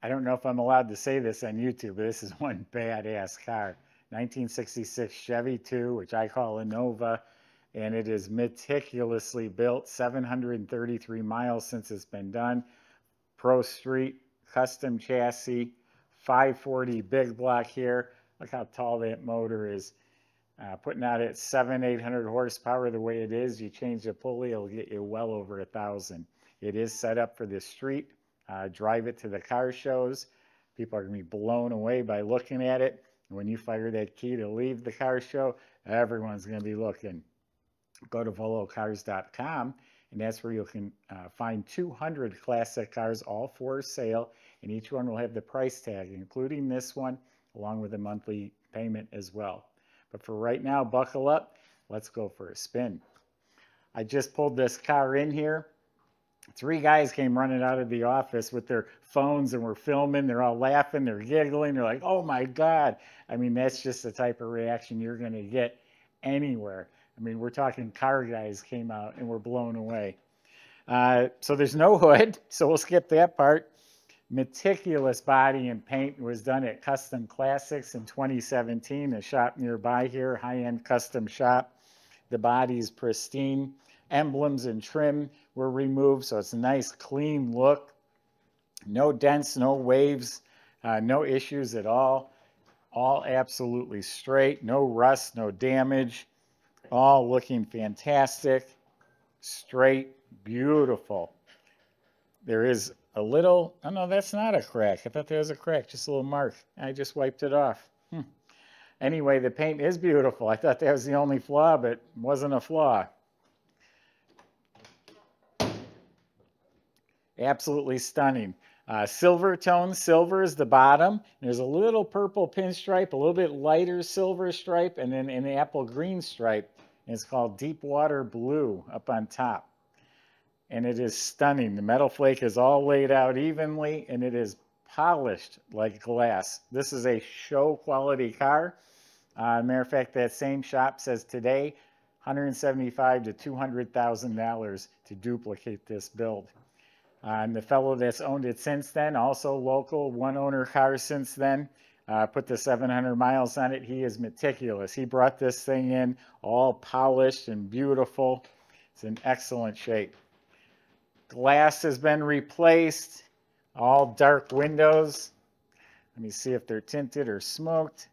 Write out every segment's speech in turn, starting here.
I don't know if I'm allowed to say this on YouTube, but this is one badass car. 1966 Chevy 2, which I call a Nova, and it is meticulously built, 733 miles since it's been done. Pro Street, custom chassis, 540 big block here. Look how tall that motor is. Putting out at 800 horsepower the way it is, you change the pulley, it'll get you well over 1,000. It is set up for the street. Drive it to the car shows. People are going to be blown away by looking at it. And when you fire that key to leave the car show, everyone's going to be looking. Go to volocars.com, and that's where you can find 200 classic cars, all for sale, and each one will have the price tag, including this one, along with a monthly payment as well. But for right now, buckle up. Let's go for a spin. I just pulled this car in here. 3 guys came running out of the office with their phones and were filming. They're all laughing, they're giggling. They're like, oh my God. I mean, that's just the type of reaction you're going to get anywhere. I mean, we're talking car guys came out and were blown away. So there's no hood, so we'll skip that part. Meticulous body and paint was done at Custom Classics in 2017, a shop nearby here, high-end custom shop. The body is pristine. Emblems and trim were removed, so it's a nice, clean look. No dents, no waves, no issues at all. All absolutely straight, no rust, no damage. All looking fantastic, straight, beautiful. There is a little, oh no, that's not a crack. I thought there was a crack, just a little mark. I just wiped it off. Anyway, the paint is beautiful. I thought that was the only flaw, but it wasn't a flaw. Absolutely stunning. Silver tone, silver is the bottom. There's a little purple pinstripe, a little bit lighter silver stripe, and then an apple green stripe. And it's called Deep Water Blue up on top. And it is stunning. The metal flake is all laid out evenly, and it is polished like glass. This is a show quality car. Matter of fact, that same shop says today, $175,000 to $200,000 to duplicate this build. And the fellow that's owned it since then, also local, one owner car since then, put the 700 miles on it. He is meticulous. He brought this thing in all polished and beautiful. It's in excellent shape. Glass has been replaced, all dark windows. Let me see if they're tinted or smoked.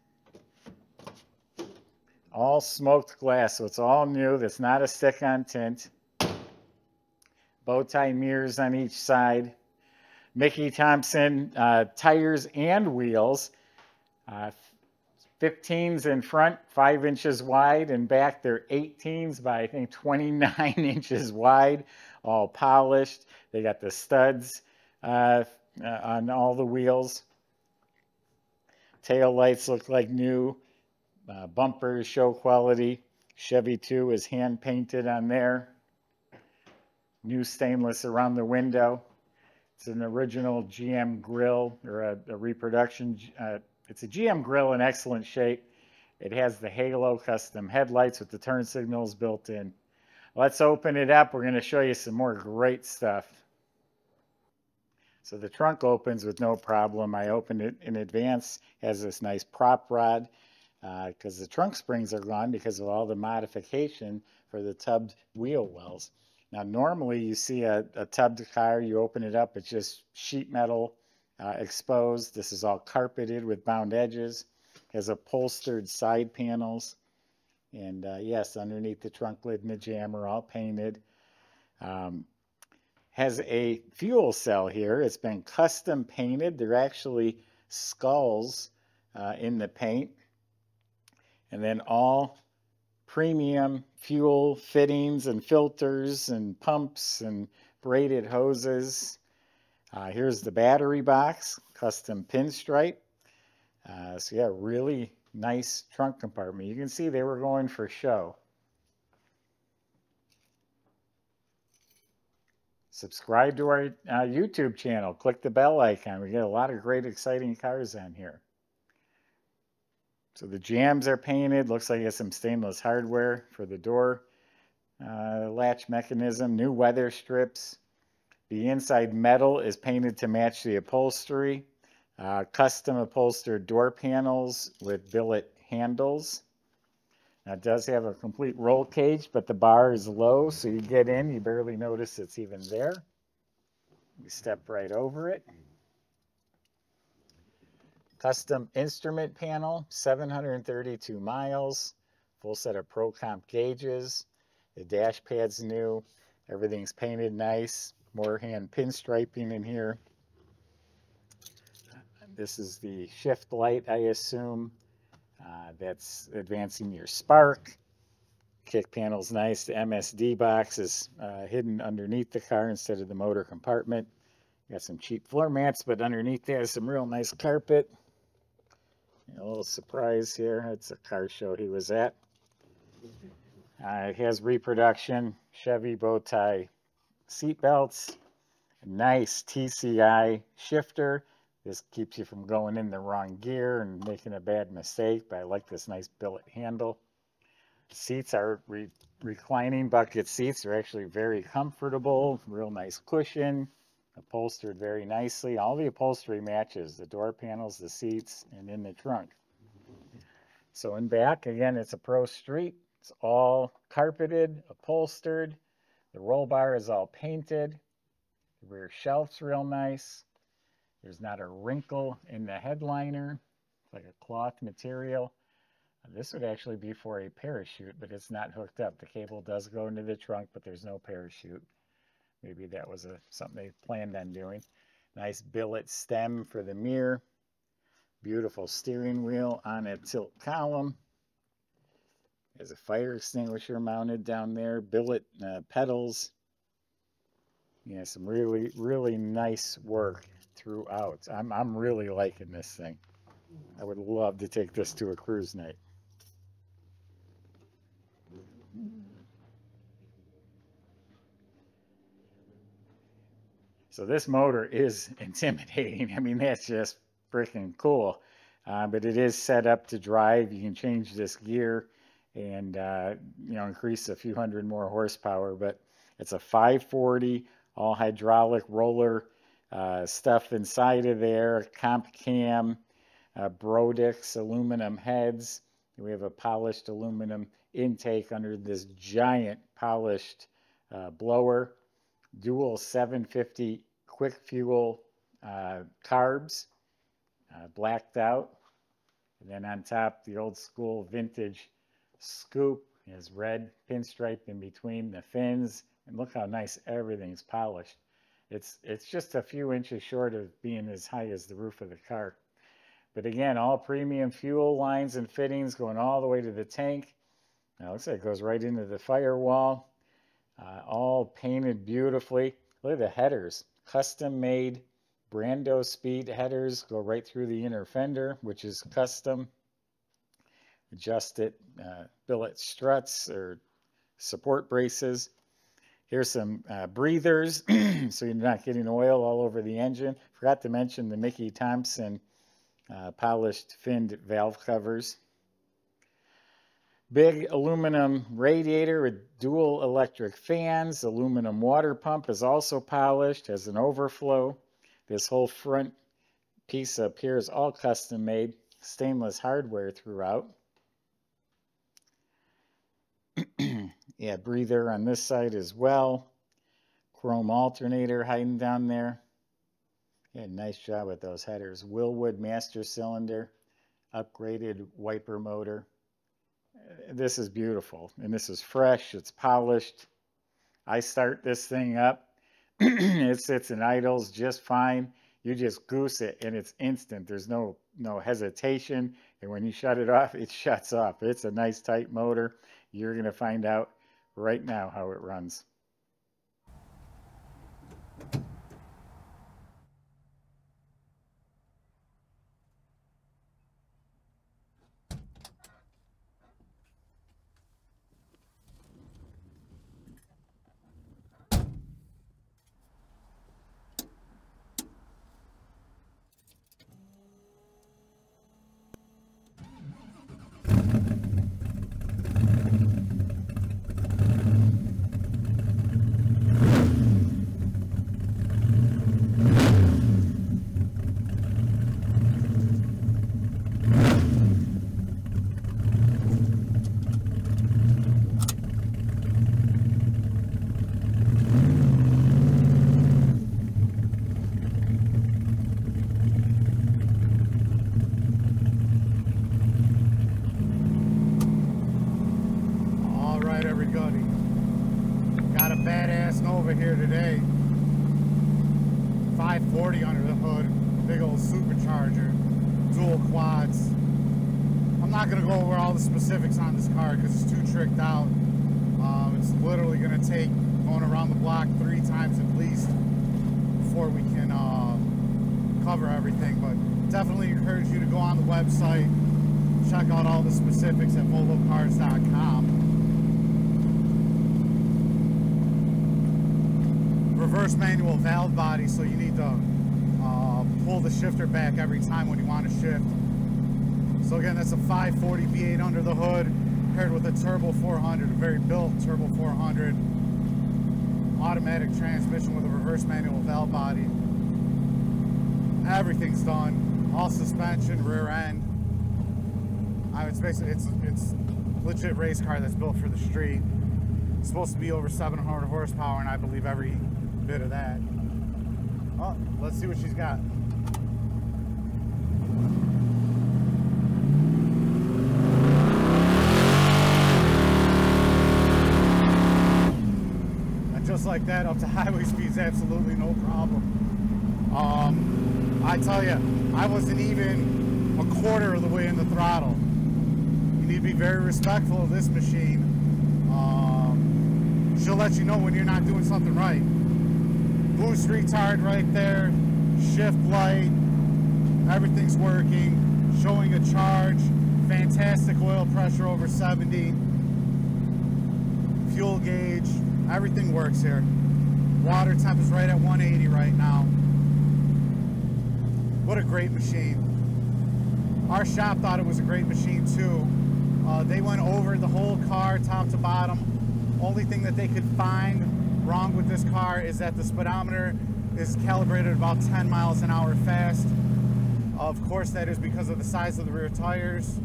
All smoked glass, so it's all new. That's not a stick-on tint. Bow tie mirrors on each side. Mickey Thompson tires and wheels. 15s in front, 5 inches wide, and back they're 18s by I think 29 inches wide, all polished. They got the studs on all the wheels. Tail lights look like new. Bumpers show quality. Chevy 2 is hand painted on there. New stainless around the window. It's an original GM grill, or a reproduction. It's a GM grill in excellent shape. It has the halo custom headlights with the turn signals built in. Let's open it up. We're going to show you some more great stuff. So the trunk opens with no problem. I opened it in advance. It has this nice prop rod because the trunk springs are gone because of all the modification for the tubbed wheel wells. Now, normally you see a tubbed car, you open it up, it's just sheet metal exposed. This is all carpeted with bound edges. Has upholstered side panels. And yes, underneath the trunk lid and the jammer, all painted. Has a fuel cell here. It's been custom painted. They're actually skulls in the paint. And then all premium fuel fittings and filters and pumps and braided hoses. Here's the battery box, custom pinstripe. So yeah, really nice trunk compartment. You can see they were going for show. Subscribe to our YouTube channel. Click the bell icon. We get a lot of great, exciting cars on here. So the jambs are painted. Looks like it has some stainless hardware for the door latch mechanism. New weather strips. The inside metal is painted to match the upholstery. Custom upholstered door panels with billet handles. Now it does have a complete roll cage, but the bar is low, so you get in, you barely notice it's even there. You step right over it. Custom instrument panel, 732 miles, full set of Pro Comp gauges. The dash pad's new, everything's painted nice, more hand pinstriping in here. This is the shift light, I assume. That's advancing your spark. Kick panel's nice. The MSD box is hidden underneath the car instead of the motor compartment. Got some cheap floor mats, but underneath there is some real nice carpet. A little surprise here. It's a car show he was at. It has reproduction, Chevy bow tie seat belts, a nice TCI shifter. This keeps you from going in the wrong gear and making a bad mistake, but I like this nice billet handle. Seats are reclining bucket seats. They're actually very comfortable, real nice cushion, upholstered very nicely. All the upholstery matches, the door panels, the seats, and in the trunk. So in back, again, it's a Pro Street. It's all carpeted, upholstered. The roll bar is all painted. The rear shelf's real nice. There's not a wrinkle in the headliner. It's like a cloth material. This would actually be for a parachute, but it's not hooked up. The cable does go into the trunk, but there's no parachute. Maybe that was something they planned on doing. Nice billet stem for the mirror. Beautiful steering wheel on a tilt column. There's a fire extinguisher mounted down there. Billet pedals. Yeah, some really, really nice work throughout. I'm really liking this thing. I would love to take this to a cruise night. So this motor is intimidating. I mean, that's just freaking cool. But it is set up to drive. You can change this gear and increase a few hundred more horsepower. But it's a 540 all hydraulic roller stuff inside of there. Comp cam, Brodix aluminum heads. We have a polished aluminum intake under this giant polished blower. Dual 750 quick fuel carbs, blacked out. And then on top, the old school vintage scoop is red pinstripe in between the fins. And look how nice everything's polished. It's just a few inches short of being as high as the roof of the car. But again, all premium fuel lines and fittings going all the way to the tank. Now, it looks like it goes right into the firewall. All painted beautifully. Look at the headers. Custom made Brando speed headers go right through the inner fender, which is custom. Adjusted billet struts or support braces. Here's some breathers, so you're not getting oil all over the engine. Forgot to mention the Mickey Thompson polished finned valve covers. Big aluminum radiator with dual electric fans. Aluminum water pump is also polished, has an overflow. This whole front piece up here is all custom made, stainless hardware throughout. Yeah, breather on this side as well. Chrome alternator hiding down there. Yeah, nice job with those headers. Willwood master cylinder, upgraded wiper motor. This is beautiful, and this is fresh. It's polished. I start this thing up. It sits in idles just fine. You just goose it, and it's instant. There's no hesitation, and when you shut it off, it shuts off. It's a nice tight motor. You're going to find out right now how it runs. here today. 540 under the hood, big old supercharger, dual quads. I'm not going to go over all the specifics on this car because it's too tricked out. It's literally going to take going around the block 3 times at least before we can cover everything. But definitely encourage you to go on the website, check out all the specifics at volocars.com. Reverse manual valve body, so you need to pull the shifter back every time when you want to shift. So again, that's a 540 V8 under the hood paired with a turbo 400, a very built turbo 400, automatic transmission with a reverse manual valve body. Everything's done, all suspension, rear end. It's basically it's legit race car that's built for the street. It's supposed to be over 700 horsepower, and I believe every bit of that. Oh, let's see what she's got. And just like that, up to highway speeds, absolutely no problem. I tell you, I wasn't even a quarter of the way in the throttle. You need to be very respectful of this machine. She'll let you know when you're not doing something right. Boost retard right there, shift light, everything's working, showing a charge, fantastic oil pressure over 70, fuel gauge, everything works here. Water temp is right at 180 right now. What a great machine. Our shop thought it was a great machine too. They went over the whole car top to bottom. Only thing that they could find wrong with this car is that the speedometer is calibrated about 10 miles an hour fast. Of course, that is because of the size of the rear tires,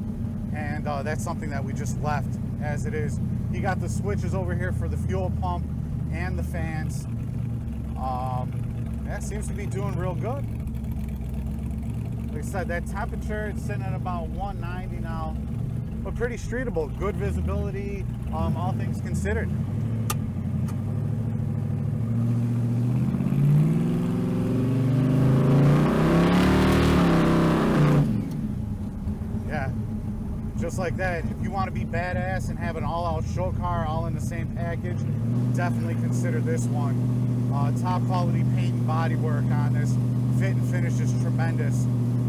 and that's something that we just left as it is. You got the switches over here for the fuel pump and the fans. That seems to be doing real good. Like I said, that temperature, it's sitting at about 190 now, but pretty streetable, good visibility, all things considered. Yeah, just like that. If you want to be badass and have an all-out show car all in the same package, definitely consider this one. Top quality paint and body work on this. Fit and finish is tremendous.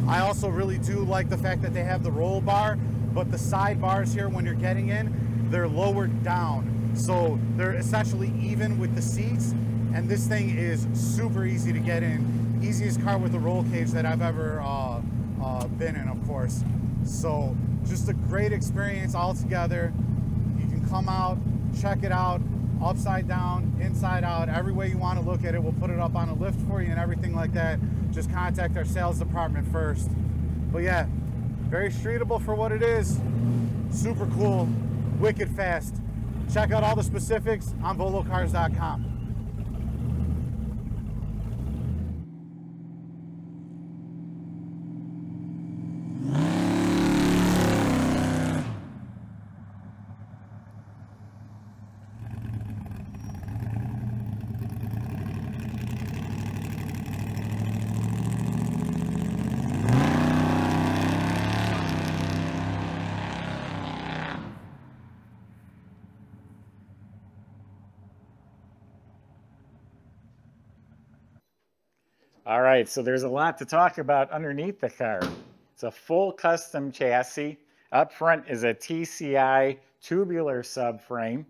I also really do like the fact that they have the roll bar, but the side bars here, when you're getting in, they're lowered down. So they're essentially even with the seats, and this thing is super easy to get in. Easiest car with a roll cage that I've ever been in, of course. So just a great experience altogether. You can come out, check it out, upside down, inside out, every way you want to look at it. We'll put it up on a lift for you and everything like that. Just contact our sales department first. But yeah, very streetable for what it is. Super cool, wicked fast. Check out all the specifics on volocars.com. All right, so there's a lot to talk about underneath the car. It's a full custom chassis. Up front is a TCI tubular subframe.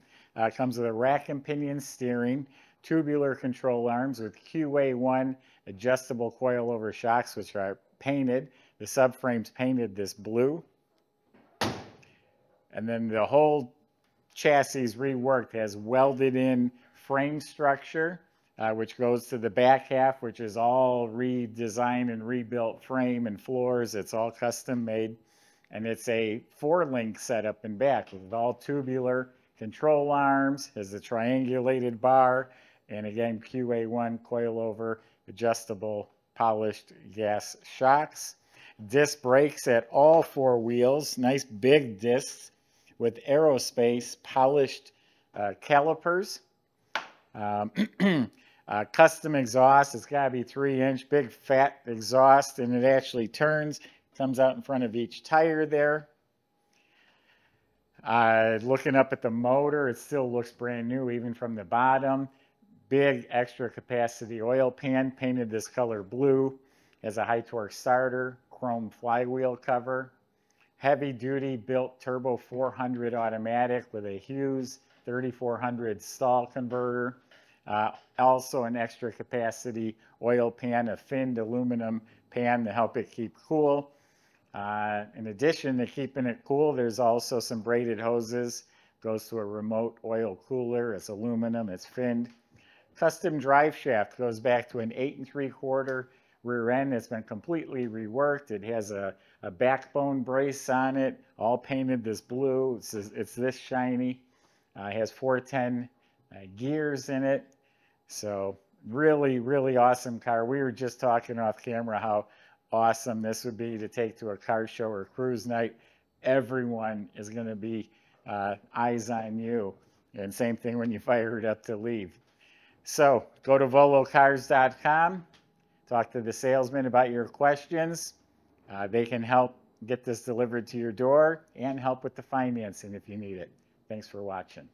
Comes with a rack and pinion steering, tubular control arms with QA1 adjustable coilover shocks, which are painted. The subframe's painted this blue. And then the whole chassis is reworked, has welded in frame structure, which goes to the back half, which is all redesigned and rebuilt frame and floors. It's all custom made. And it's a 4-link setup in back with all tubular control arms, has a triangulated bar, and again, QA1 coilover adjustable polished gas shocks. Disc brakes at all 4 wheels, nice big discs with aerospace polished calipers. Um, custom exhaust. It's got to be 3-inch, big fat exhaust, and it actually turns, comes out in front of each tire there. Looking up at the motor, it still looks brand new even from the bottom. Big extra capacity oil pan, painted this color blue. Has a high torque starter, chrome flywheel cover. Heavy duty built turbo 400 automatic with a Hughes 3400 stall converter. Also an extra capacity oil pan, a finned aluminum pan to help it keep cool. In addition to keeping it cool, there's also some braided hoses. Goes to a remote oil cooler. It's aluminum, it's finned. Custom drive shaft goes back to an 8 3/4 rear end that's been completely reworked. It has a backbone brace on it, all painted this blue. It's this shiny. It has 410 gears in it. So really, really awesome car. We were just talking off camera how awesome this would be to take to a car show or cruise night. Everyone is going to be eyes on you. And same thing when you fire it up to leave. So go to volocars.com, talk to the salesman about your questions. They can help get this delivered to your door and help with the financing if you need it. Thanks for watching.